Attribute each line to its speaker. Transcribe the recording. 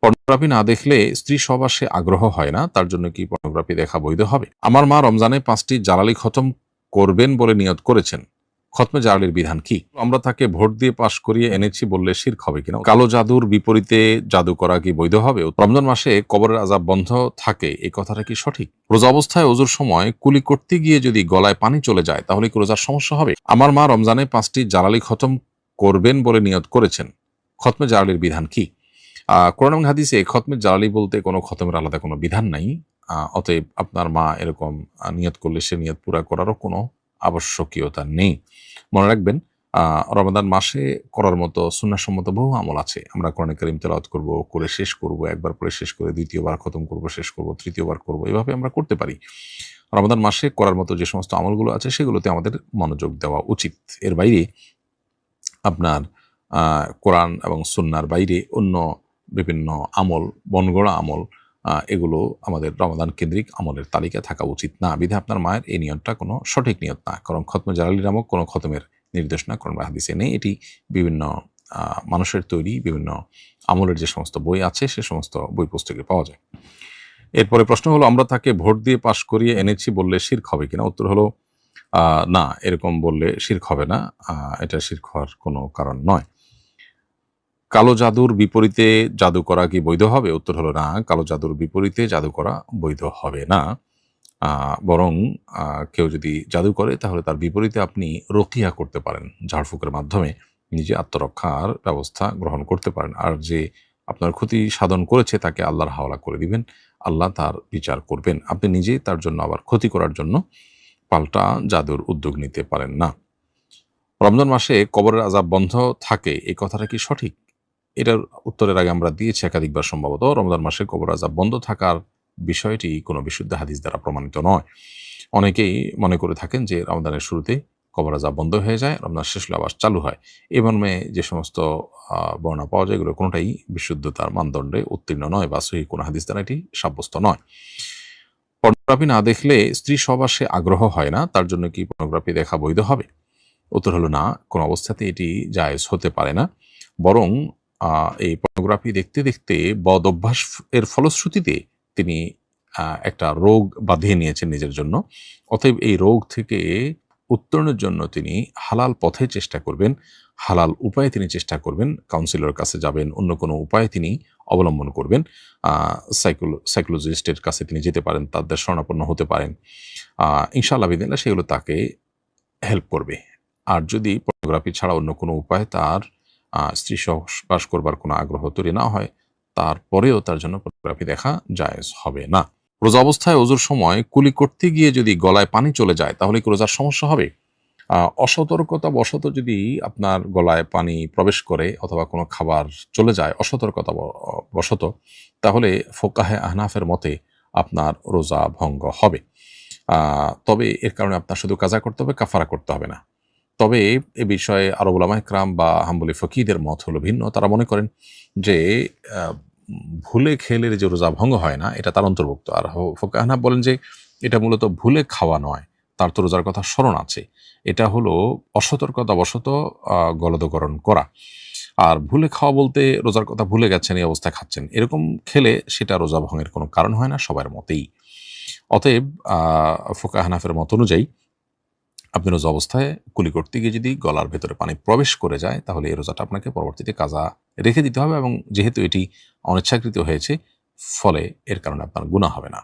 Speaker 1: Pornography না দেখলে স্ত্রী সহবাসে আগ্রহ হয় না, তার জন্য কি পর্নোগ্রাফি দেখা বৈধ হবে? আমার মা রমজানে ৫টি জালালি খতম করবেন বলে নিয়ত করেছেন। খতমে জালালির বিধান কি? আমরা তাকে ভোট দিয়ে পাশ করিয়ে এনেছি বললে শিরক হবে কিনা? কালো জাদুর বিপরীতে জাদু করা কি বৈধ হবে? রমজান মাসে কবরের আযাব বন্ধ থাকে, এই কথাটা কি সঠিক? রোজা অবস্থায় ওযুর সময় কুলি করতে গিয়ে যদি গলায় পানি চলে যায়, তাহলে কি রোজার সমস্যা হবে? আমার মা রমজানে ৫টি জালালি খতম করবেন বলে নিয়ত করেছেন। খতমে জালালির বিধান কি? কোরআন এবং হাদিসে খতমে জালালি বলতে কোনো খতমের আলাদা কোনো বিধান নাই। অতএব আপনার মা এরকম নিয়ত করলে সে নিয়ত পুরা করারও কোনো আবশ্যকীয়তা নেই। মনে রাখবেন, রমাদান মাসে করার মতো সুন্নাহসম্মত বহু আমল আছে। আমরা কোরআনে কারীম তেলাওয়াত করব, করে শেষ করব, একবার পড়ে শেষ করে দ্বিতীয়বার খতম করব, শেষ করব, তৃতীয়বার করব। এভাবে আমরা করতে পারি। রমাদান মাসে করার মতো যে সমস্ত আমলগুলো আছে সেগুলোতে আমাদের মনোযোগ দেওয়া উচিত। এর বাইরে আপনার কোরআন এবং সুন্নাহর বাইরে অন্য বিভিন্ন আমল, বনগড়া আমল, এগুলো আমাদের রমাদান কেন্দ্রিক আমলের তালিকায় থাকা উচিত না। বিধায় আপনার মায়ের এই নিয়তটা কোনো সঠিক নিয়ত না। কারণ খতমে জালালি নামক কোনো খতমের নির্দেশনা কোরআন বা হাদিসে নেই। এটি বিভিন্ন মানুষের তৈরি বিভিন্ন আমলের যে সমস্ত বই আছে সে সমস্ত বই পুস্তকে পাওয়া যায়। এরপরে প্রশ্ন হলো, আমরা তাকে ভোট দিয়ে পাশ করিয়ে এনেছি বললে শিরক হবে কিনা? উত্তর হলো না, এরকম বললে শিরক হবে না। এটা শিরক হওয়ার কোনো কারণ নয়। কালো জাদুর বিপরীতে জাদু করা কি বৈধ হবে? উত্তর হলো না, কালো জাদুর বিপরীতে জাদু করা বৈধ হবে না। বরং কেউ যদি জাদু করে তাহলে তার বিপরীতে আপনি রুকিয়া করতে পারেন। ঝাড়ফুঁকের মাধ্যমে নিজে আত্মরক্ষার ব্যবস্থা গ্রহণ করতে পারেন। আর যে আপনার ক্ষতি সাধন করেছে তাকে আল্লাহর হাওয়ালা করে দিবেন। আল্লাহ তার বিচার করবেন। আপনি নিজেই তার জন্য আবার ক্ষতি করার জন্য পাল্টা জাদুর উদ্যোগ নিতে পারেন না। রমজান মাসে কবরের আযাব বন্ধ থাকে, এই কথাটা কি সঠিক? এটার উত্তরের আগে আমরা দিয়েছি একাধিকবার সম্ভবত। রমজান মাসে কবর আযাব বন্ধ থাকার বিষয়টি কোনো বিশুদ্ধ হাদিস দ্বারা প্রমাণিত নয়। অনেকেই মনে করে থাকেন যে রমজানের শুরুতে কবর আযাব বন্ধ হয়ে যায়, রমজান শেষ হলে আবার চালু হয়। এ মর্মে যে সমস্ত বর্ণনা পাওয়া যায় এগুলো কোনোটাই বিশুদ্ধতার মানদণ্ডে উত্তীর্ণ নয় বা সহিহ কোনো হাদিস দ্বারা এটি সাব্যস্ত নয়। পর্নোগ্রাফি না দেখলে স্ত্রী সহবাসে আগ্রহ হয় না, তার জন্য কি পর্নোগ্রাফি দেখা বৈধ হবে? উত্তর হলো না, কোনো অবস্থাতেই এটি জায়েজ হতে পারে না। বরং এই পর্নোগ্রাফি দেখতে, দেখতে বদ অভ্যাস এর ফলশ্রুতিতে তিনি একটা রোগ বাঁধিয়ে নিয়েছেন নিজের জন্য। অতএব এই রোগ থেকে উত্তরণের জন্য তিনি হালাল পথে চেষ্টা করবেন, হালাল উপায়ে তিনি চেষ্টা করবেন, কাউন্সিলরের কাছে যাবেন, অন্য কোনো উপায়ে তিনি অবলম্বন করবেন। আ সাইকোলজিস্টের কাছে তিনি যেতে পারেন, তাদের শরণাপন্ন হতে পারেন। ইনশাআল্লাহ বিদিনিল্লাহ সেগুলো তাকে হেল্প করবে। আর যদি পর্নোগ্রাফি ছাড়া অন্য কোনো উপায়ে তার স্ত্রী সহবাস করবার কোনো আগ্রহ তৈরি না হয়, তারপরেও তার জন্য পর্নোগ্রাফি দেখা জায়েজ হবে না। রোজা অবস্থায় ওযুর সময় কুলি করতে গিয়ে যদি গলায় পানি চলে যায়, তাহলে কি রোজার সমস্যা হবে? অসতর্কতাবশত যদি আপনার গলায় পানি প্রবেশ করে অথবা কোনো খাবার চলে যায় বশত, তাহলে ফোকাহে আহনাফের মতে আপনার রোজা ভঙ্গ হবে। তবে এর কারণে আপনার শুধু কাজা করতে হবে, কাফারা করতে হবে না। তবে এ বিষয়ে আরব উলামায়ে কেরাম বা হাম্বলি ফকিহদের মত হলো ভিন্ন। তারা মনে করেন যে আ ভুলে খেলে যে রোজা ভঙ্গ হয় না, এটা তার অন্তর্ভুক্ত। আর ফোকাহে আহনাফ বলেন যে এটা মূলত ভুলে খাওয়া নয়, তার তো রোজার কথা স্মরণ আছে। এটা হলো অসতর্কতাবশত গলদকরণ করা। আর ভুলে খাওয়া বলতে রোজার কথা ভুলে গেছেন, এই অবস্থায় খাচ্ছেন। এরকম খেলে সেটা রোজা ভঙ্গের কোনো কারণ হয় না সবার মতেই। অতএব ফোকাহে আহনাফের মত অনুযায়ী আপনি রোজা অবস্থায় কুলি করতে গিয়ে যদি গলার ভেতরে পানি প্রবেশ করে যায়, তাহলে এই রোজাটা আপনাকে পরবর্তীতে কাজা রেখে দিতে হবে এবং যেহেতু এটি অনিচ্ছাকৃত হয়েছে, ফলে এর কারণে আপনার গুনাহ হবে না।